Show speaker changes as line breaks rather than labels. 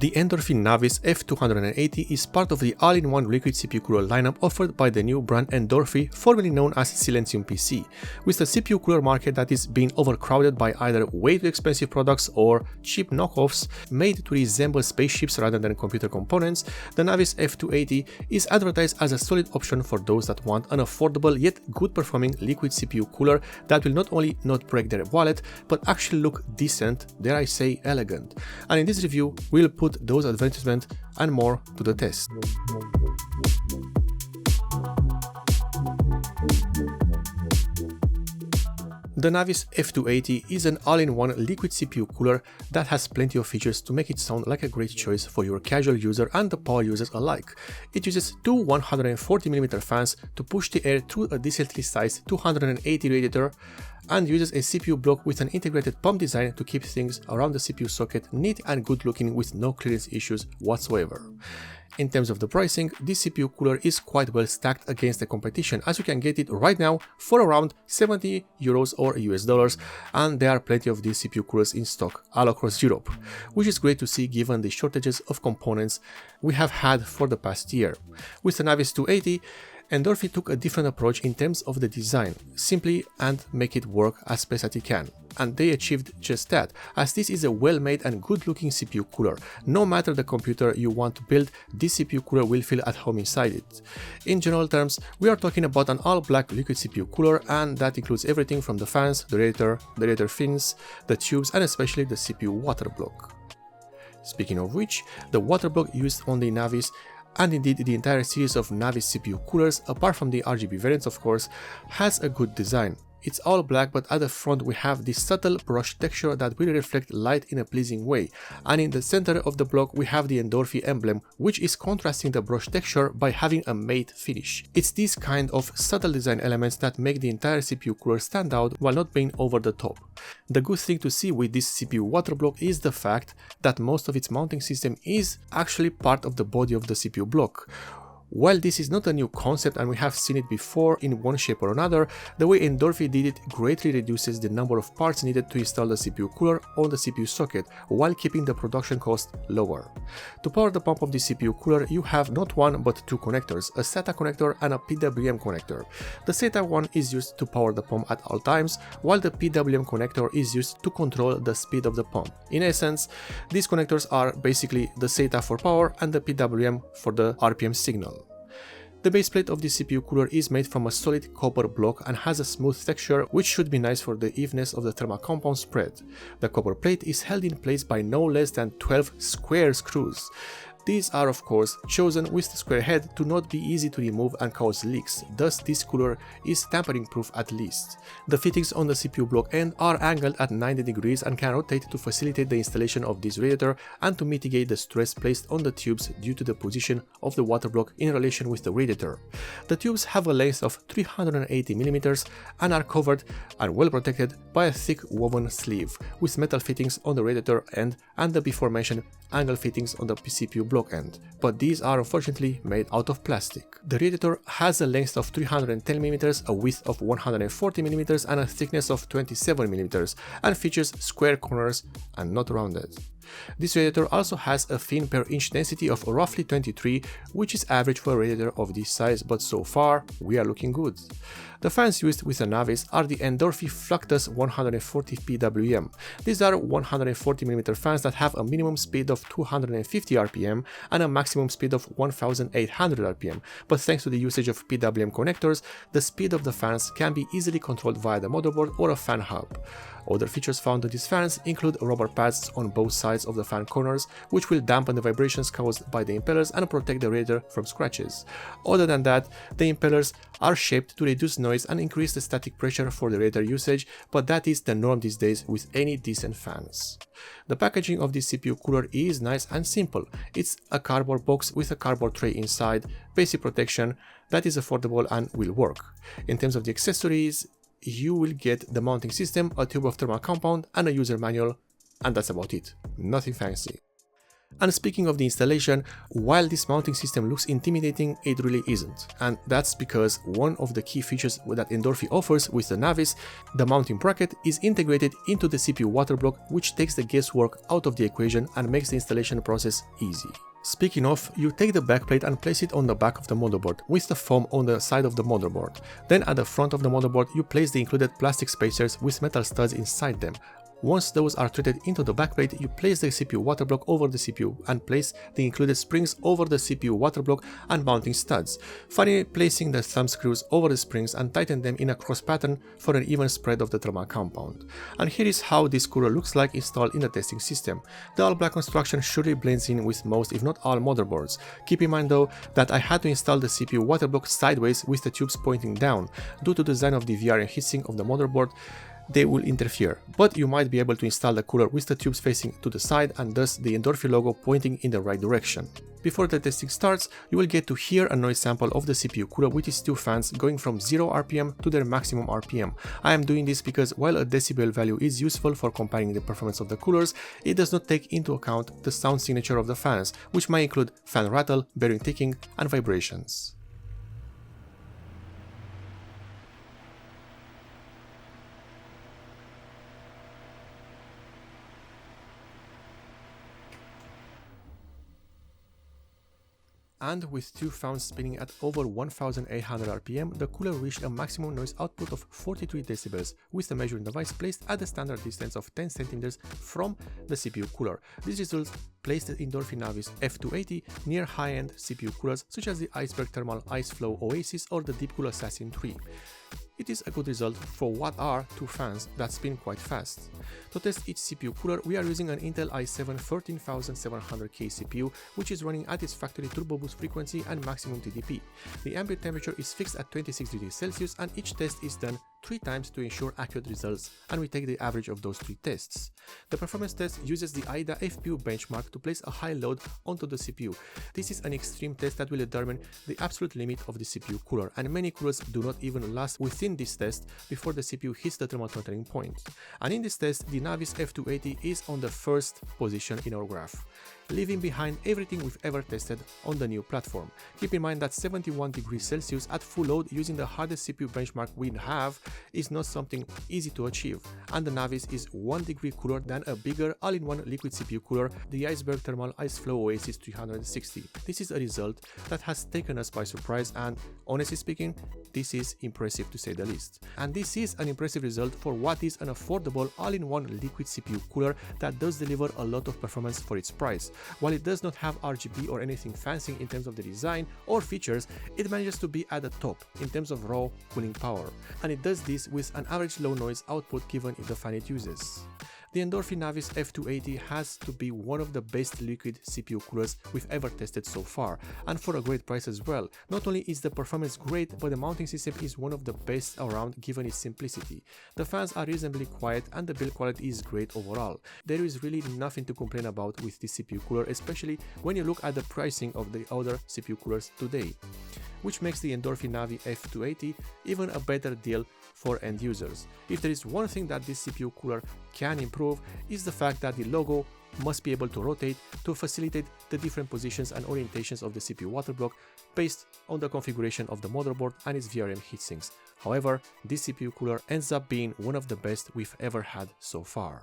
The Endorfy Navis F280 is part of the all-in-one liquid CPU cooler lineup offered by the new brand Endorfy, formerly known as Silentium PC. With the CPU cooler market that is being overcrowded by either way too expensive products or cheap knockoffs made to resemble spaceships rather than computer components, the Navis F280 is advertised as a solid option for those that want an affordable yet good performing liquid CPU cooler that will not only not break their wallet, but actually look decent, dare I say elegant. And in this review, we'll put those advertisements and more to the test. The Navis F280 is an all-in-one liquid CPU cooler that has plenty of features to make it sound like a great choice for your casual user and the power users alike. It uses two 140mm fans to push the air through a decently sized 280 radiator and uses a CPU block with an integrated pump design to keep things around the CPU socket neat and good looking with no clearance issues whatsoever. In terms of the pricing, this CPU cooler is quite well stacked against the competition, as you can get it right now for around 70 euros or US dollars, and there are plenty of these CPU coolers in stock all across Europe, which is great to see given the shortages of components we have had for the past year. With the Navis 280, Endorfy took a different approach in terms of the design, simply and make it work as best as it can. And they achieved just that, as this is a well-made and good-looking CPU cooler. No matter the computer you want to build, this CPU cooler will feel at home inside it. In general terms, we are talking about an all-black liquid CPU cooler, and that includes everything from the fans, the radiator fins, the tubes, and especially the CPU water block. Speaking of which, the water block used on the Navis, and indeed the entire series of Navis CPU coolers, apart from the RGB variants of course, has a good design. It's all black, but at the front we have this subtle brush texture that will reflect light in a pleasing way, and in the center of the block we have the Endorfy emblem, which is contrasting the brush texture by having a matte finish. It's these kind of subtle design elements that make the entire CPU cooler stand out while not being over the top. The good thing to see with this CPU water block is the fact that most of its mounting system is actually part of the body of the CPU block. While this is not a new concept and we have seen it before in one shape or another, the way Endorfy did it greatly reduces the number of parts needed to install the CPU cooler on the CPU socket while keeping the production cost lower. To power the pump of the CPU cooler, you have not one but two connectors, a SATA connector and a PWM connector. The SATA one is used to power the pump at all times, while the PWM connector is used to control the speed of the pump. In essence, these connectors are basically the SATA for power and the PWM for the RPM signal. The base plate of the CPU cooler is made from a solid copper block and has a smooth texture, which should be nice for the evenness of the thermal compound spread. The copper plate is held in place by no less than 12 square screws. These are of course chosen with the square head to not be easy to remove and cause leaks, thus this cooler is tampering proof at least. The fittings on the CPU block end are angled at 90 degrees and can rotate to facilitate the installation of this radiator and to mitigate the stress placed on the tubes due to the position of the water block in relation with the radiator. The tubes have a length of 380mm and are covered and well protected by a thick woven sleeve with metal fittings on the radiator end and the before mentioned angle fittings on the CPU block end, but these are unfortunately made out of plastic. The radiator has a length of 310mm, a width of 140mm and a thickness of 27mm and features square corners and not rounded. This radiator also has a fin per inch density of roughly 23, which is average for a radiator of this size, but so far we are looking good. The fans used with the Navis are the Endorfy Fluctus 140 PWM. These are 140mm fans that have a minimum speed of 250 RPM and a maximum speed of 1800 RPM, but thanks to the usage of PWM connectors, the speed of the fans can be easily controlled via the motherboard or a fan hub. Other features found on these fans include rubber pads on both sides of the fan corners, which will dampen the vibrations caused by the impellers and protect the radiator from scratches. Other than that, the impellers are shaped to reduce noise and increase the static pressure for the radiator usage, but that is the norm these days with any decent fans. The packaging of this CPU cooler is nice and simple. It's a cardboard box with a cardboard tray inside, basic protection that is affordable and will work. In terms of the accessories, you will get the mounting system, a tube of thermal compound and a user manual, and that's about it. Nothing fancy. And speaking of the installation, while this mounting system looks intimidating, it really isn't. And that's because one of the key features that Endorfy offers with the Navis, the mounting bracket, is integrated into the CPU water block, which takes the guesswork out of the equation and makes the installation process easy. Speaking of, you take the backplate and place it on the back of the motherboard with the foam on the side of the motherboard. Then at the front of the motherboard you place the included plastic spacers with metal studs inside them. Once those are threaded into the backplate, you place the CPU water block over the CPU and place the included springs over the CPU water block and mounting studs, finally placing the thumb screws over the springs and tighten them in a cross pattern for an even spread of the thermal compound. And here is how this cooler looks like installed in the testing system. The all-black construction surely blends in with most if not all motherboards. Keep in mind though that I had to install the CPU water block sideways with the tubes pointing down. Due to the design of the VRM heatsink of the motherboard, they will interfere, but you might be able to install the cooler with the tubes facing to the side and thus the Endorfy logo pointing in the right direction. Before the testing starts, you will get to hear a noise sample of the CPU cooler with its two fans going from 0 RPM to their maximum RPM. I am doing this because while a decibel value is useful for comparing the performance of the coolers, it does not take into account the sound signature of the fans, which might include fan rattle, bearing ticking, and vibrations. And with two fans spinning at over 1800 RPM, the cooler reached a maximum noise output of 43 decibels, with the measuring device placed at the standard distance of 10 cm from the CPU cooler. These results placed the Endorfy Navis F280 near high-end CPU coolers such as the Iceberg Thermal Ice Flow Oasis or the Deepcool Assassin 3. It is a good result for what are two fans that spin quite fast. To test each CPU cooler, we are using an Intel i7 13700K CPU, which is running at its factory turbo boost frequency and maximum TDP. The ambient temperature is fixed at 26 degrees Celsius and each test is done 3 times to ensure accurate results, and we take the average of those 3 tests. The performance test uses the AIDA FPU benchmark to place a high load onto the CPU. This is an extreme test that will determine the absolute limit of the CPU cooler, and many coolers do not even last within this test before the CPU hits the thermal throttling point. And in this test, the Navis F280 is on the first position in our graph, leaving behind everything we've ever tested on the new platform. Keep in mind that 71 degrees Celsius at full load using the hardest CPU benchmark we have is not something easy to achieve, and the Navis is 1 degree cooler than a bigger all-in-one liquid CPU cooler, the Iceberg Thermal Ice Flow Oasis 360. This is a result that has taken us by surprise, and honestly speaking, this is impressive to say the least. And this is an impressive result for what is an affordable all-in-one liquid CPU cooler that does deliver a lot of performance for its price. While it does not have RGB or anything fancy in terms of the design or features, it manages to be at the top in terms of raw cooling power. And it does this with an average low noise output given the fan it uses. The Endorfy Navis F280 has to be one of the best liquid CPU coolers we've ever tested so far, and for a great price as well. Not only is the performance great, but the mounting system is one of the best around given its simplicity. The fans are reasonably quiet and the build quality is great overall. There is really nothing to complain about with this CPU cooler, especially when you look at the pricing of the other CPU coolers today, which makes the Endorfy Navis F280 even a better deal for end users. If there is one thing that this CPU cooler can improve, is the fact that the logo must be able to rotate to facilitate the different positions and orientations of the CPU water block based on the configuration of the motherboard and its VRM heatsinks. However, this CPU cooler ends up being one of the best we've ever had so far.